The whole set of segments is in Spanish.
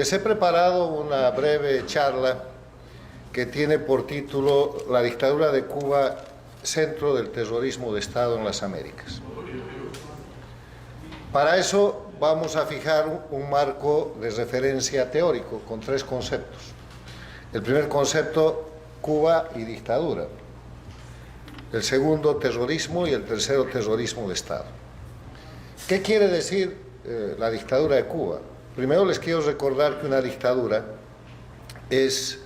Les he preparado una breve charla que tiene por título La dictadura de Cuba, centro del terrorismo de Estado en las Américas. Para eso vamos a fijar un marco de referencia teórico con tres conceptos. El primer concepto, Cuba y dictadura. El segundo, terrorismo, y el tercero, terrorismo de Estado. ¿Qué quiere decir la dictadura de Cuba? Primero les quiero recordar que una dictadura es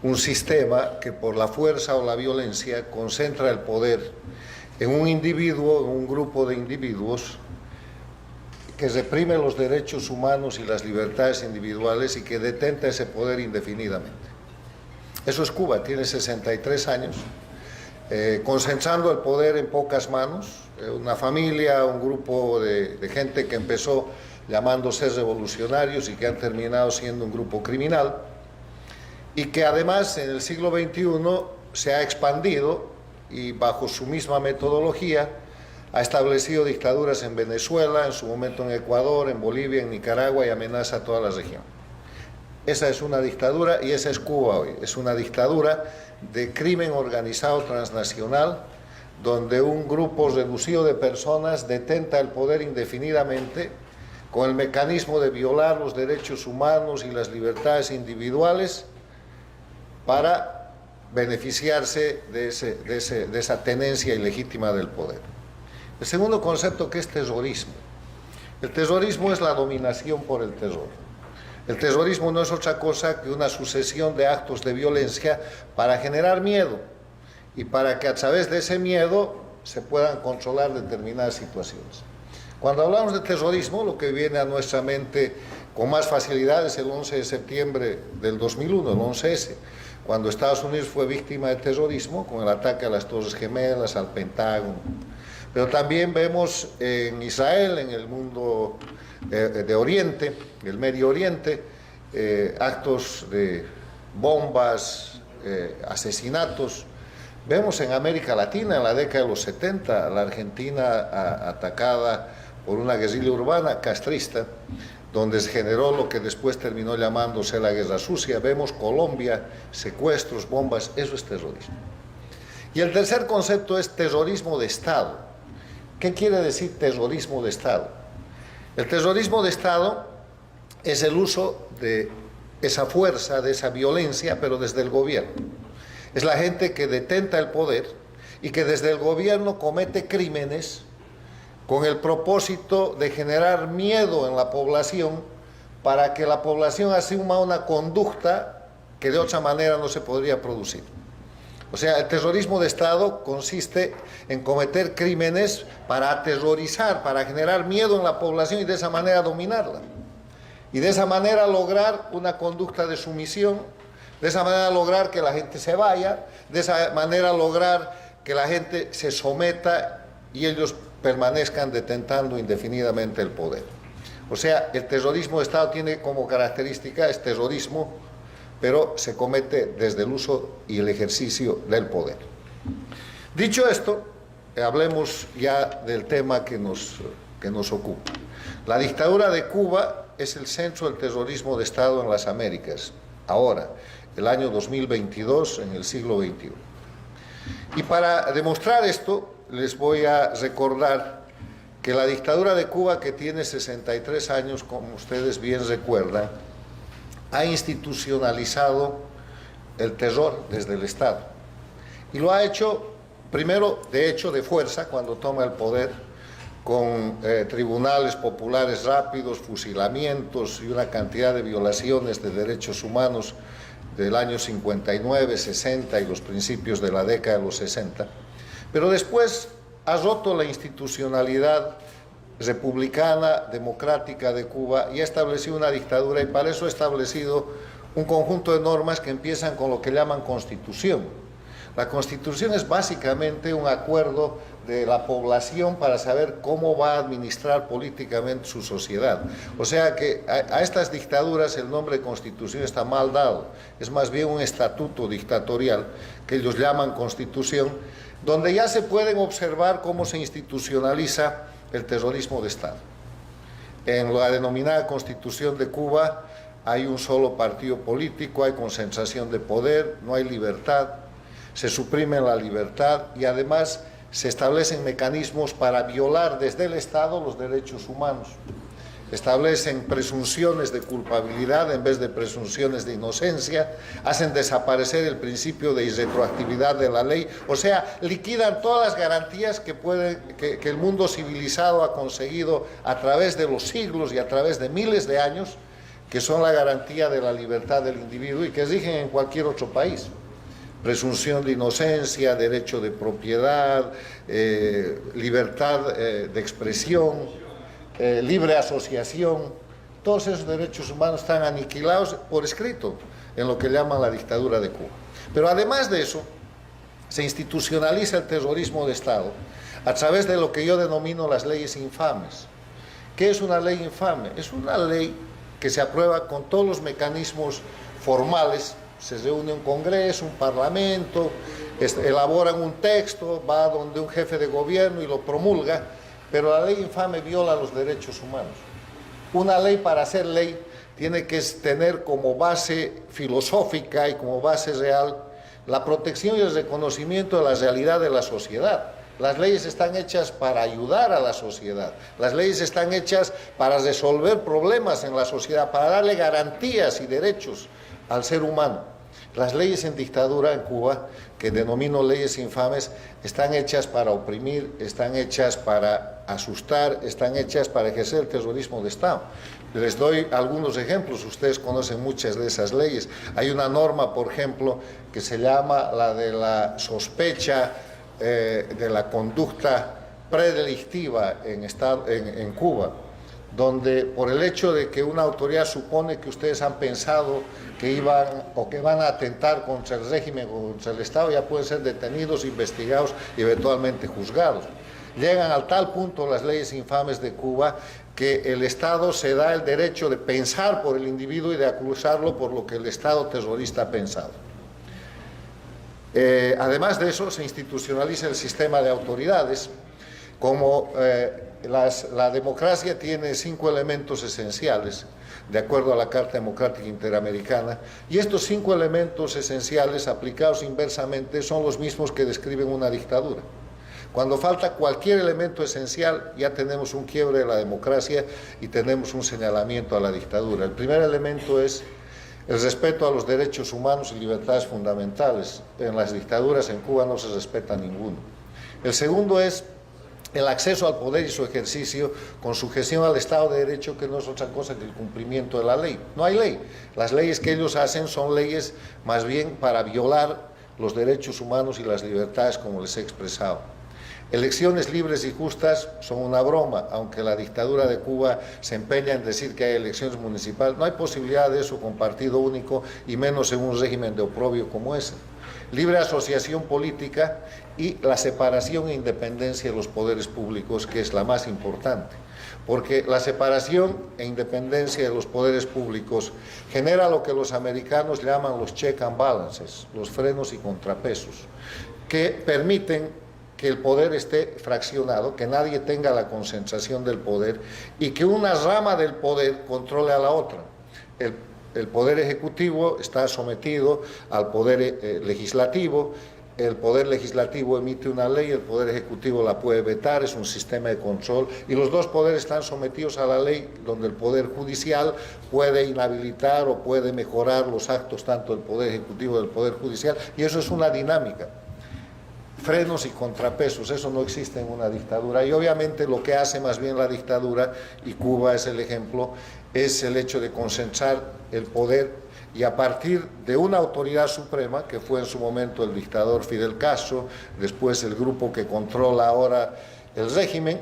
un sistema que por la fuerza o la violencia concentra el poder en un individuo, en un grupo de individuos que reprime los derechos humanos y las libertades individuales y que detenta ese poder indefinidamente. Eso es Cuba, tiene 63 años, concentrando el poder en pocas manos, una familia, un grupo de gente que empezó llamándose revolucionarios y que han terminado siendo un grupo criminal, y que además en el siglo XXI se ha expandido y bajo su misma metodología ha establecido dictaduras en Venezuela, en su momento en Ecuador, en Bolivia, en Nicaragua, y amenaza a toda la región. Esa es una dictadura y esa es Cuba hoy. Es una dictadura de crimen organizado transnacional donde un grupo reducido de personas detenta el poder indefinidamente con el mecanismo de violar los derechos humanos y las libertades individuales para beneficiarse de esa tenencia ilegítima del poder. El segundo concepto, que es terrorismo. El terrorismo es la dominación por el terror. El terrorismo no es otra cosa que una sucesión de actos de violencia para generar miedo y para que a través de ese miedo se puedan controlar determinadas situaciones. Cuando hablamos de terrorismo, lo que viene a nuestra mente con más facilidad es el 11 de septiembre del 2001, el 11S, cuando Estados Unidos fue víctima de terrorismo con el ataque a las Torres Gemelas, al Pentágono. Pero también vemos en Israel, en el mundo de Oriente, el Medio Oriente, actos de bombas, asesinatos. Vemos en América Latina, en la década de los 70, la Argentina atacada por una guerrilla urbana castrista, donde se generó lo que después terminó llamándose la Guerra Sucia. Vemos Colombia, secuestros, bombas, eso es terrorismo. Y el tercer concepto es terrorismo de Estado. ¿Qué quiere decir terrorismo de Estado? El terrorismo de Estado es el uso de esa fuerza, de esa violencia, pero desde el gobierno. Es la gente que detenta el poder y que desde el gobierno comete crímenes con el propósito de generar miedo en la población para que la población asuma una conducta que de otra manera no se podría producir. O sea, el terrorismo de Estado consiste en cometer crímenes para aterrorizar, para generar miedo en la población y de esa manera dominarla. Y de esa manera lograr una conducta de sumisión, de esa manera lograr que la gente se vaya, de esa manera lograr que la gente se someta y ellos permanezcan detentando indefinidamente el poder. O sea, el terrorismo de Estado tiene como característica, es terrorismo, pero se comete desde el uso y el ejercicio del poder. Dicho esto, hablemos ya del tema que nos ocupa. La dictadura de Cuba es el centro del terrorismo de Estado en las Américas, ahora, el año 2022, en el siglo XXI. Y para demostrar esto, les voy a recordar que la dictadura de Cuba, que tiene 63 años, como ustedes bien recuerdan, ha institucionalizado el terror desde el Estado. Y lo ha hecho, primero, de hecho, de fuerza, cuando toma el poder, con tribunales populares rápidos, fusilamientos y una cantidad de violaciones de derechos humanos del año 59, 60 y los principios de la década de los 60. Pero después ha roto la institucionalidad republicana, democrática de Cuba y ha establecido una dictadura, y para eso ha establecido un conjunto de normas que empiezan con lo que llaman Constitución. La Constitución es básicamente un acuerdo de la población para saber cómo va a administrar políticamente su sociedad. O sea que a estas dictaduras el nombre de Constitución está mal dado, es más bien un estatuto dictatorial que ellos llaman Constitución, donde ya se pueden observar cómo se institucionaliza el terrorismo de Estado. En la denominada Constitución de Cuba hay un solo partido político, hay concentración de poder, no hay libertad, se suprime la libertad y además se establecen mecanismos para violar desde el Estado los derechos humanos. Establecen presunciones de culpabilidad en vez de presunciones de inocencia, hacen desaparecer el principio de irretroactividad de la ley, o sea, liquidan todas las garantías que el mundo civilizado ha conseguido a través de los siglos y a través de miles de años, que son la garantía de la libertad del individuo y que rigen en cualquier otro país. Presunción de inocencia, derecho de propiedad, libertad de expresión, libre asociación, todos esos derechos humanos están aniquilados por escrito en lo que llaman la dictadura de Cuba. Pero además de eso, se institucionaliza el terrorismo de Estado a través de lo que yo denomino las leyes infames. ¿Qué es una ley infame? Es una ley que se aprueba con todos los mecanismos formales, se reúne un congreso, un parlamento, elaboran un texto, va donde un jefe de gobierno y lo promulga, pero la ley infame viola los derechos humanos. Una ley, para ser ley, tiene que tener como base filosófica y como base real la protección y el reconocimiento de la realidad de la sociedad. Las leyes están hechas para ayudar a la sociedad, las leyes están hechas para resolver problemas en la sociedad, para darle garantías y derechos al ser humano. Las leyes en dictadura en Cuba, que denomino leyes infames, están hechas para oprimir, están hechas para asustar, están hechas para ejercer el terrorismo de Estado. Les doy algunos ejemplos, ustedes conocen muchas de esas leyes. Hay una norma, por ejemplo, que se llama la de la sospecha de la conducta predelictiva en Cuba, donde por el hecho de que una autoridad supone que ustedes han pensado que iban o que van a atentar contra el régimen o contra el Estado, ya pueden ser detenidos, investigados y eventualmente juzgados. Llegan al tal punto las leyes infames de Cuba que el Estado se da el derecho de pensar por el individuo y de acusarlo por lo que el Estado terrorista ha pensado. Además de eso, se institucionaliza el sistema de autoridades. Como la democracia tiene 5 elementos esenciales, de acuerdo a la Carta Democrática Interamericana, y estos 5 elementos esenciales aplicados inversamente son los mismos que describen una dictadura. Cuando falta cualquier elemento esencial, ya tenemos un quiebre de la democracia y tenemos un señalamiento a la dictadura. El primer elemento es el respeto a los derechos humanos y libertades fundamentales. En las dictaduras en Cuba no se respeta ninguno. El segundo es el acceso al poder y su ejercicio con sujeción al Estado de Derecho, que no es otra cosa que el cumplimiento de la ley. No hay ley. Las leyes que ellos hacen son leyes más bien para violar los derechos humanos y las libertades, como les he expresado. Elecciones libres y justas son una broma, aunque la dictadura de Cuba se empeña en decir que hay elecciones municipales. No hay posibilidad de eso con partido único y menos en un régimen de oprobio como ese. Libre asociación política y la separación e independencia de los poderes públicos, que es la más importante, porque la separación e independencia de los poderes públicos genera lo que los americanos llaman los check and balances, los frenos y contrapesos, que permiten que el poder esté fraccionado, que nadie tenga la concentración del poder y que una rama del poder controle a la otra. El poder ejecutivo está sometido al poder legislativo, el poder legislativo emite una ley, el poder ejecutivo la puede vetar, es un sistema de control, y los dos poderes están sometidos a la ley, donde el poder judicial puede inhabilitar o puede mejorar los actos tanto del poder ejecutivo como del poder judicial, y eso es una dinámica. Frenos y contrapesos, eso no existe en una dictadura, y obviamente lo que hace más bien la dictadura, y Cuba es el ejemplo, es el hecho de concentrar el poder y a partir de una autoridad suprema, que fue en su momento el dictador Fidel Castro, después el grupo que controla ahora el régimen,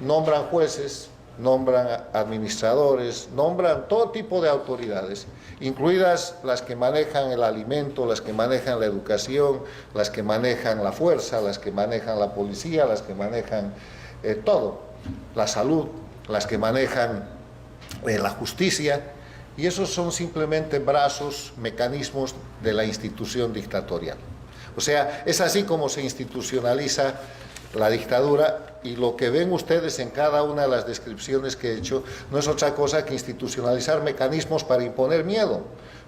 nombran jueces, nombran administradores, nombran todo tipo de autoridades, incluidas las que manejan el alimento, las que manejan la educación, las que manejan la fuerza, las que manejan la policía, las que manejan todo, la salud, las que manejan la justicia, y esos son simplemente brazos, mecanismos de la institución dictatorial. O sea, es así como se institucionaliza la dictadura, y lo que ven ustedes en cada una de las descripciones que he hecho no es otra cosa que institucionalizar mecanismos para imponer miedo.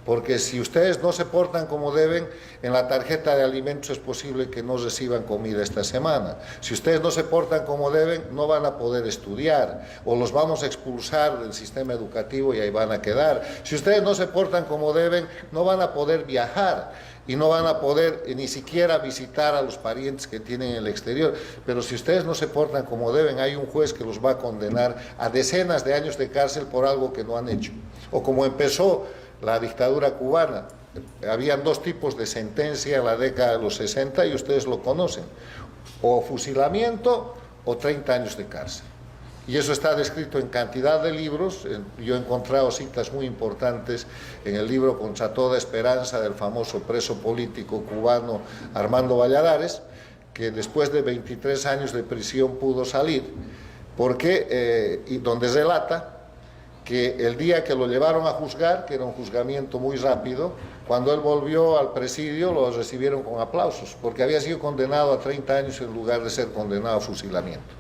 Porque si ustedes no se portan como deben, en la tarjeta de alimentos es posible que no reciban comida esta semana. Si ustedes no se portan como deben, no van a poder estudiar, o los vamos a expulsar del sistema educativo y ahí van a quedar. Si ustedes no se portan como deben, no van a poder viajar y no van a poder ni siquiera visitar a los parientes que tienen en el exterior. Pero si ustedes no se portan como deben, hay un juez que los va a condenar a decenas de años de cárcel por algo que no han hecho. O como empezó la dictadura cubana, habían dos tipos de sentencia en la década de los 60 y ustedes lo conocen, o fusilamiento o 30 años de cárcel. Y eso está descrito en cantidad de libros. Yo he encontrado citas muy importantes en el libro Contra toda esperanza del famoso preso político cubano Armando Valladares, que después de 23 años de prisión pudo salir, y donde relata que el día que lo llevaron a juzgar, que era un juzgamiento muy rápido, cuando él volvió al presidio lo recibieron con aplausos, porque había sido condenado a 30 años en lugar de ser condenado a fusilamiento.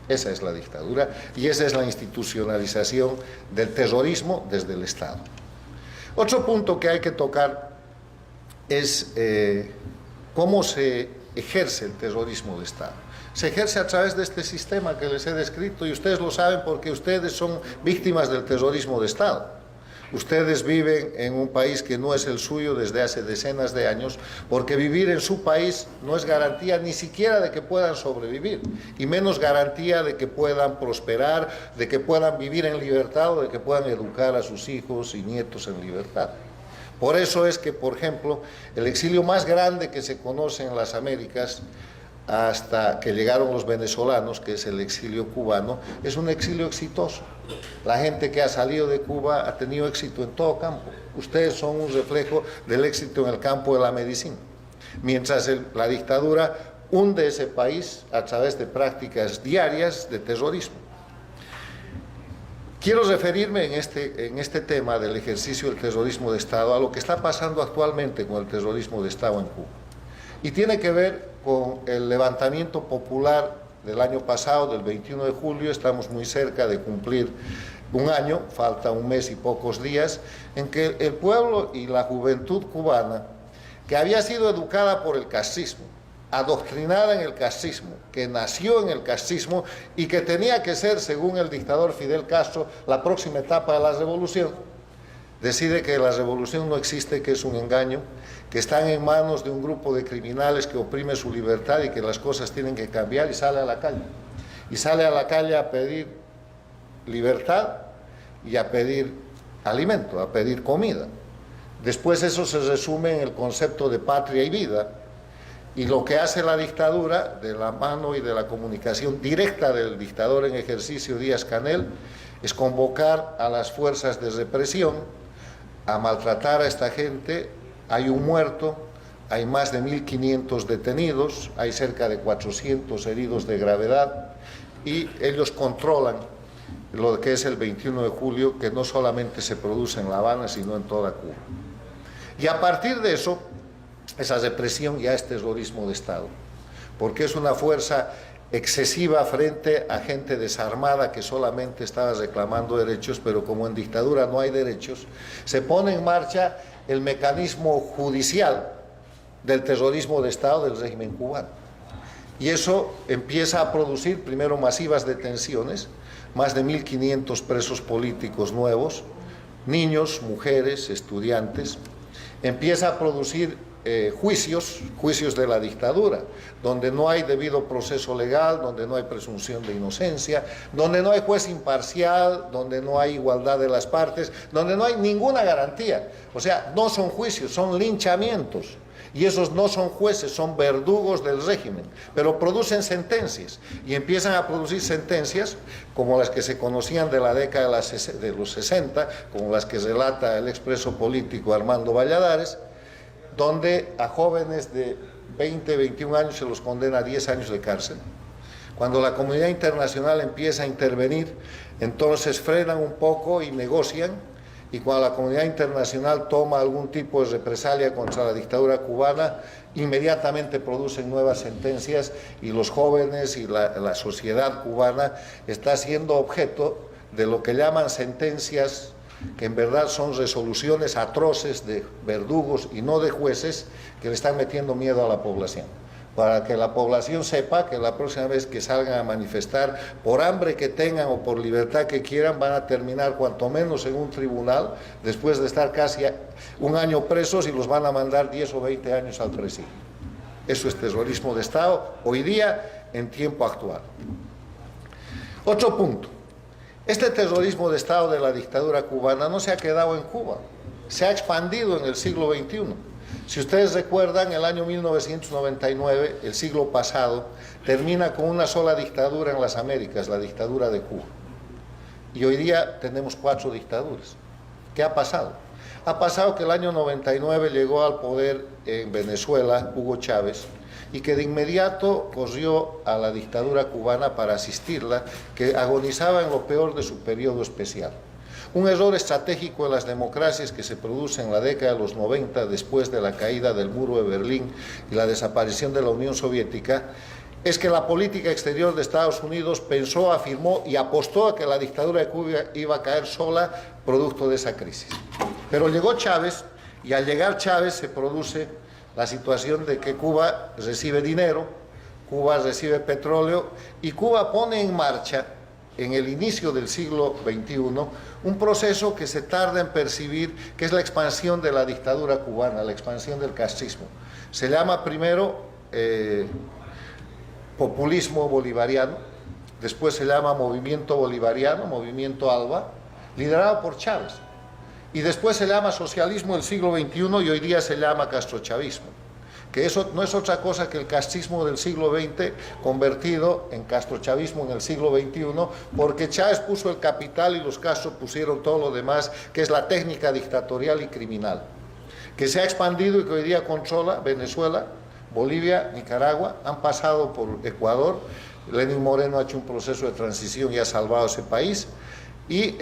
Esa es la dictadura y esa es la institucionalización del terrorismo desde el Estado. Otro punto que hay que tocar es cómo se ejerce el terrorismo de Estado. Se ejerce a través de este sistema que les he descrito, y ustedes lo saben porque ustedes son víctimas del terrorismo de Estado. Ustedes viven en un país que no es el suyo desde hace decenas de años, porque vivir en su país no es garantía ni siquiera de que puedan sobrevivir, y menos garantía de que puedan prosperar, de que puedan vivir en libertad o de que puedan educar a sus hijos y nietos en libertad. Por eso es que, por ejemplo, el exilio más grande que se conoce en las Américas, hasta que llegaron los venezolanos, que es el exilio cubano, es un exilio exitoso. La gente que ha salido de Cuba ha tenido éxito en todo campo. Ustedes son un reflejo del éxito en el campo de la medicina. Mientras la dictadura hunde ese país a través de prácticas diarias de terrorismo. Quiero referirme en este tema del ejercicio del terrorismo de Estado a lo que está pasando actualmente con el terrorismo de Estado en Cuba. Y tiene que ver con el levantamiento popular del año pasado, del 21 de julio, estamos muy cerca de cumplir un año, falta un mes y pocos días, en que el pueblo y la juventud cubana, que había sido educada por el castrismo, adoctrinada en el castrismo, que nació en el castrismo y que tenía que ser, según el dictador Fidel Castro, la próxima etapa de la revolución, decide que la revolución no existe, que es un engaño, que están en manos de un grupo de criminales que oprime su libertad y que las cosas tienen que cambiar, y sale a la calle. Y sale a la calle a pedir libertad y a pedir alimento, a pedir comida. Después eso se resume en el concepto de patria y vida. Y lo que hace la dictadura, de la mano y de la comunicación directa del dictador en ejercicio Díaz-Canel, es convocar a las fuerzas de represión a maltratar a esta gente. Hay un muerto, hay más de 1.500 detenidos, hay cerca de 400 heridos de gravedad, y ellos controlan lo que es el 21 de julio, que no solamente se produce en La Habana, sino en toda Cuba. Y a partir de eso, esa represión ya es terrorismo de Estado, porque es una fuerza excesiva frente a gente desarmada que solamente estaba reclamando derechos, pero como en dictadura no hay derechos, se pone en marcha el mecanismo judicial del terrorismo de Estado del régimen cubano. Y eso empieza a producir primero masivas detenciones, más de 1.500 presos políticos nuevos, niños, mujeres, estudiantes. Empieza a producir juicios de la dictadura, donde no hay debido proceso legal, donde no hay presunción de inocencia, donde no hay juez imparcial, donde no hay igualdad de las partes, donde no hay ninguna garantía. O sea, no son juicios, son linchamientos. Y esos no son jueces, son verdugos del régimen, pero producen sentencias, y empiezan a producir sentencias como las que se conocían de la década de los 60, como las que relata el expreso político Armando Valladares, donde a jóvenes de 20, 21 años se los condena a 10 años de cárcel. Cuando la comunidad internacional empieza a intervenir, entonces frenan un poco y negocian, y cuando la comunidad internacional toma algún tipo de represalia contra la dictadura cubana, inmediatamente producen nuevas sentencias y los jóvenes y la sociedad cubana está siendo objeto de lo que llaman sentencias, que en verdad son resoluciones atroces de verdugos y no de jueces, que le están metiendo miedo a la población, para que la población sepa que la próxima vez que salgan a manifestar, por hambre que tengan o por libertad que quieran, van a terminar cuanto menos en un tribunal, después de estar casi un año presos, y los van a mandar 10 o 20 años al presidio. Eso es terrorismo de Estado, hoy día, en tiempo actual. Otro punto. Este terrorismo de Estado de la dictadura cubana no se ha quedado en Cuba, se ha expandido en el siglo XXI. Si ustedes recuerdan, el año 1999, el siglo pasado, termina con una sola dictadura en las Américas, la dictadura de Cuba. Y hoy día tenemos 4 dictaduras. ¿Qué ha pasado? Ha pasado que el año 99 llegó al poder en Venezuela Hugo Chávez, y que de inmediato corrió a la dictadura cubana para asistirla, que agonizaba en lo peor de su periodo especial. Un error estratégico de las democracias que se produce en la década de los 90, después de la caída del muro de Berlín y la desaparición de la Unión Soviética, es que la política exterior de Estados Unidos pensó, afirmó y apostó a que la dictadura de Cuba iba a caer sola producto de esa crisis. Pero llegó Chávez, y al llegar Chávez se produce la situación de que Cuba recibe dinero, Cuba recibe petróleo, y Cuba pone en marcha, en el inicio del siglo XXI, un proceso que se tarda en percibir, que es la expansión de la dictadura cubana, la expansión del castrismo. Se llama primero populismo bolivariano, después se llama movimiento bolivariano, movimiento ALBA, liderado por Chávez. Y después se llama socialismo del siglo XXI, y hoy día se llama castrochavismo, que eso no es otra cosa que el castrismo del siglo XX convertido en castrochavismo en el siglo XXI, porque Chávez puso el capital y los Castro pusieron todo lo demás, que es la técnica dictatorial y criminal, que se ha expandido y que hoy día controla Venezuela, Bolivia, Nicaragua, han pasado por Ecuador. Lenín Moreno ha hecho un proceso de transición y ha salvado ese país. Y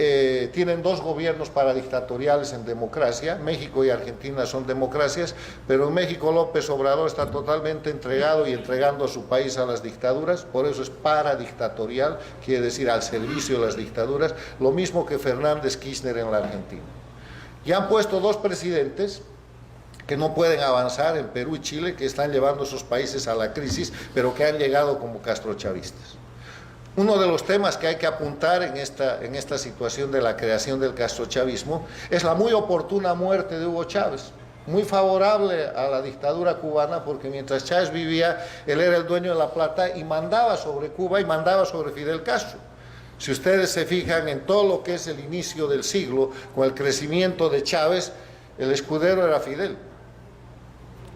tienen 2 gobiernos paradictatoriales en democracia. México y Argentina son democracias, pero en México López Obrador está totalmente entregado y entregando a su país a las dictaduras, por eso es paradictatorial, quiere decir al servicio de las dictaduras, lo mismo que Fernández Kirchner en la Argentina. Y han puesto 2 presidentes que no pueden avanzar en Perú y Chile, que están llevando a esos países a la crisis, pero que han llegado como castrochavistas. Uno de los temas que hay que apuntar en esta situación de la creación del castrochavismo es la muy oportuna muerte de Hugo Chávez, muy favorable a la dictadura cubana, porque mientras Chávez vivía, él era el dueño de la plata y mandaba sobre Cuba y mandaba sobre Fidel Castro. Si ustedes se fijan en todo lo que es el inicio del siglo, con el crecimiento de Chávez, el escudero era Fidel.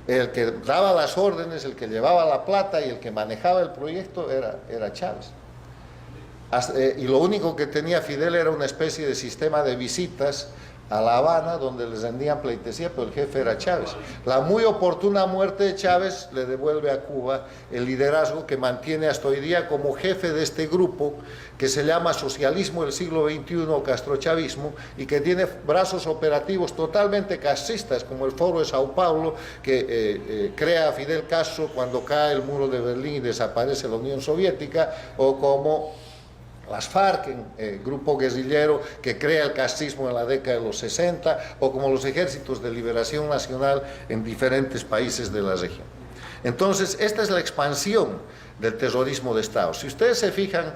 El que daba las órdenes, el que llevaba la plata y el que manejaba el proyecto era Chávez. Y lo único que tenía Fidel era una especie de sistema de visitas a La Habana, donde les rendían pleitesía, pero el jefe era Chávez. La muy oportuna muerte de Chávez le devuelve a Cuba el liderazgo que mantiene hasta hoy día como jefe de este grupo que se llama socialismo del siglo XXI o castrochavismo, y que tiene brazos operativos totalmente castristas, como el Foro de Sao Paulo, que crea Fidel Castro cuando cae el muro de Berlín y desaparece la Unión Soviética, o como las FARC, grupo guerrillero que crea el castrismo en la década de los 60, o como los ejércitos de liberación nacional en diferentes países de la región. Entonces, esta es la expansión del terrorismo de Estado. Si ustedes se fijan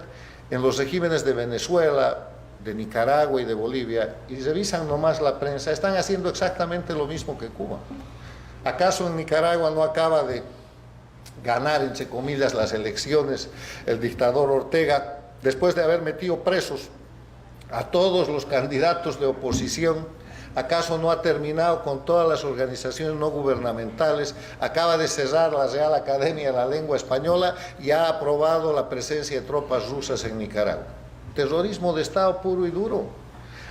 en los regímenes de Venezuela, de Nicaragua y de Bolivia, y revisan nomás la prensa, están haciendo exactamente lo mismo que Cuba. ¿Acaso en Nicaragua no acaba de ganar, entre comillas, las elecciones el dictador Ortega, después de haber metido presos a todos los candidatos de oposición? ¿Acaso no ha terminado con todas las organizaciones no gubernamentales? Acaba de cerrar la Real Academia de la Lengua Española y ha aprobado la presencia de tropas rusas en Nicaragua. Terrorismo de Estado puro y duro.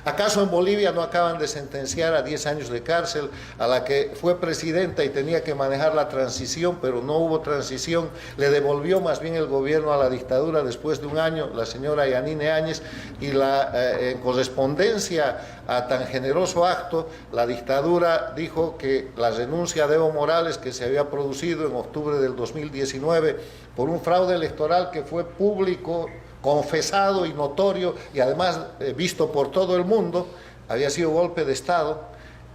¿Acaso en Bolivia no acaban de sentenciar a 10 años de cárcel a la que fue presidenta y tenía que manejar la transición, pero no hubo transición? Le devolvió más bien el gobierno a la dictadura después de un año, la señora Yanine Áñez, y en correspondencia a tan generoso acto, la dictadura dijo que la renuncia de Evo Morales, que se había producido en octubre del 2019 por un fraude electoral que fue público, confesado y notorio, y además visto por todo el mundo, había sido golpe de Estado,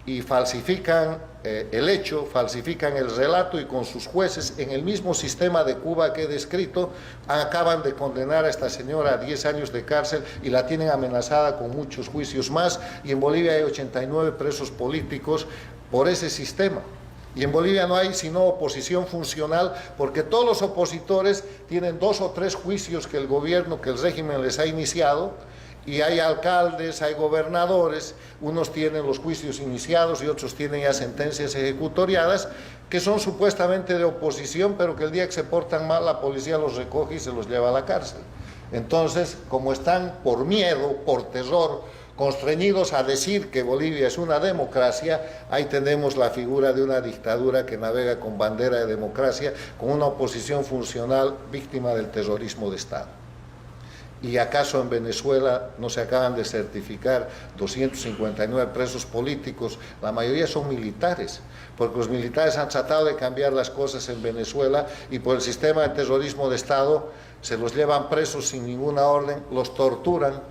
y falsifican el hecho, falsifican el relato, y con sus jueces, en el mismo sistema de Cuba que he descrito, acaban de condenar a esta señora a 10 años de cárcel y la tienen amenazada con muchos juicios más, y en Bolivia hay 89 presos políticos por ese sistema. Y en Bolivia no hay sino oposición funcional, porque todos los opositores tienen 2 o 3 juicios que el gobierno, que el régimen les ha iniciado, y hay alcaldes, hay gobernadores, unos tienen los juicios iniciados y otros tienen ya sentencias ejecutoriadas, que son supuestamente de oposición, pero que el día que se portan mal la policía los recoge y se los lleva a la cárcel. Entonces, como están por miedo, por terror, constreñidos a decir que Bolivia es una democracia, ahí tenemos la figura de una dictadura que navega con bandera de democracia, con una oposición funcional víctima del terrorismo de Estado. ¿Y acaso en Venezuela no se acaban de certificar 259 presos políticos? La mayoría son militares, porque los militares han tratado de cambiar las cosas en Venezuela, y por el sistema de terrorismo de Estado se los llevan presos sin ninguna orden, los torturan.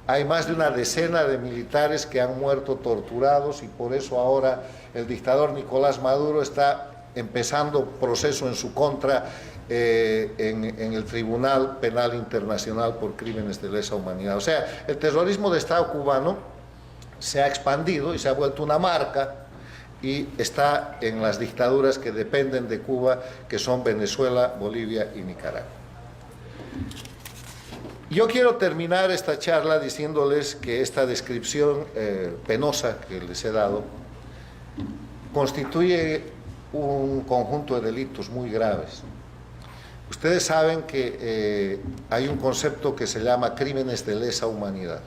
Hay más de una decena de militares que han muerto torturados, y por eso ahora el dictador Nicolás Maduro está empezando proceso en su contra en el Tribunal Penal Internacional por crímenes de lesa humanidad. O sea, el terrorismo de Estado cubano se ha expandido y se ha vuelto una marca, y está en las dictaduras que dependen de Cuba, que son Venezuela, Bolivia y Nicaragua. Yo quiero terminar esta charla diciéndoles que esta descripción penosa que les he dado constituye un conjunto de delitos muy graves. Ustedes saben que hay un concepto que se llama crímenes de lesa humanidad.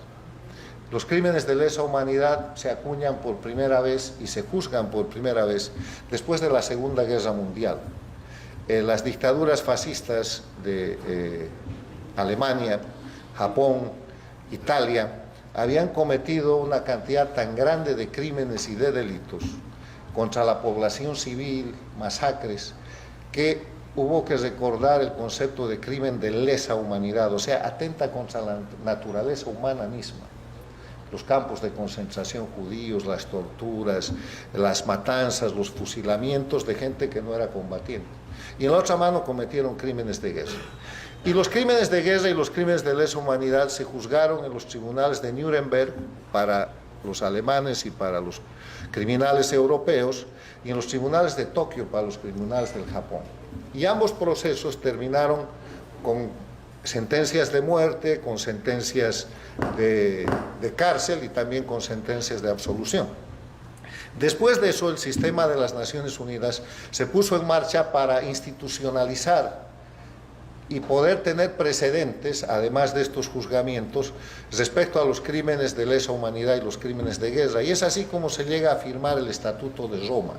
Los crímenes de lesa humanidad se acuñan por primera vez y se juzgan por primera vez después de la Segunda Guerra Mundial. Las dictaduras fascistas de Alemania, Japón, Italia, habían cometido una cantidad tan grande de crímenes y de delitos contra la población civil, masacres, que hubo que recordar el concepto de crimen de lesa humanidad, o sea, atenta contra la naturaleza humana misma. Los campos de concentración judíos, las torturas, las matanzas, los fusilamientos de gente que no era combatiente. Y en la otra mano cometieron crímenes de guerra. Y los crímenes de guerra y los crímenes de lesa humanidad se juzgaron en los tribunales de Nuremberg para los alemanes y para los criminales europeos, y en los tribunales de Tokio para los criminales del Japón. Y ambos procesos terminaron con sentencias de muerte, con sentencias de cárcel, y también con sentencias de absolución. Después de eso, el sistema de las Naciones Unidas se puso en marcha para institucionalizar y poder tener precedentes, además de estos juzgamientos, respecto a los crímenes de lesa humanidad y los crímenes de guerra. Y es así como se llega a firmar el Estatuto de Roma.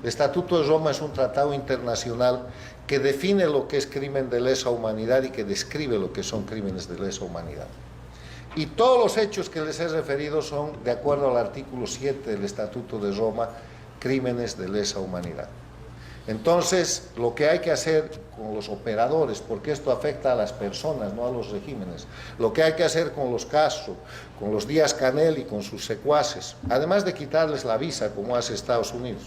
El Estatuto de Roma es un tratado internacional que define lo que es crimen de lesa humanidad y que describe lo que son crímenes de lesa humanidad. Y todos los hechos que les he referido son, de acuerdo al artículo 7 del Estatuto de Roma, crímenes de lesa humanidad. Entonces, lo que hay que hacer con los operadores, porque esto afecta a las personas, no a los regímenes, lo que hay que hacer con los Castro, con los Díaz-Canel y con sus secuaces, además de quitarles la visa, como hace Estados Unidos,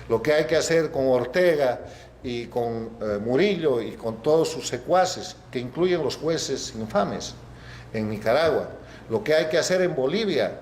lo que hay que hacer con Ortega y con Murillo y con todos sus secuaces, que incluyen los jueces infames en Nicaragua, lo que hay que hacer en Bolivia,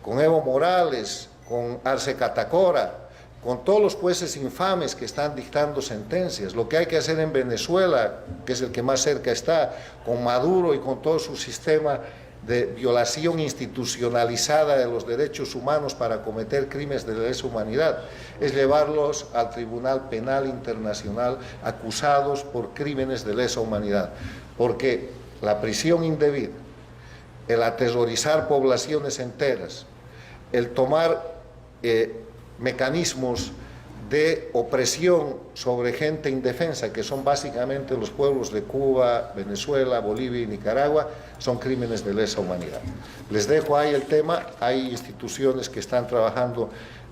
con Evo Morales, con Arce Catacora, con todos los jueces infames que están dictando sentencias, lo que hay que hacer en Venezuela, que es el que más cerca está, con Maduro y con todo su sistema de violación institucionalizada de los derechos humanos para cometer crímenes de lesa humanidad, es llevarlos al Tribunal Penal Internacional acusados por crímenes de lesa humanidad, porque la prisión indebida, el aterrorizar poblaciones enteras, el tomar mecanismos de opresión sobre gente indefensa, que son básicamente los pueblos de Cuba, Venezuela, Bolivia y Nicaragua, son crímenes de lesa humanidad. Les dejo ahí el tema, hay instituciones que están trabajando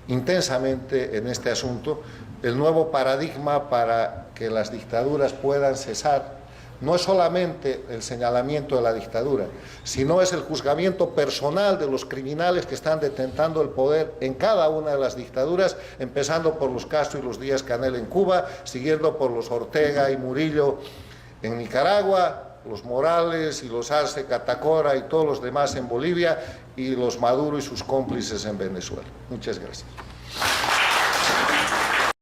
intensamente en este asunto. El nuevo paradigma para que las dictaduras puedan cesar no es solamente el señalamiento de la dictadura, sino es el juzgamiento personal de los criminales que están detentando el poder en cada una de las dictaduras, empezando por los Castro y los Díaz-Canel en Cuba, siguiendo por los Ortega y Murillo en Nicaragua, los Morales y los Arce Catacora y todos los demás en Bolivia, y los Maduro y sus cómplices en Venezuela. Muchas gracias.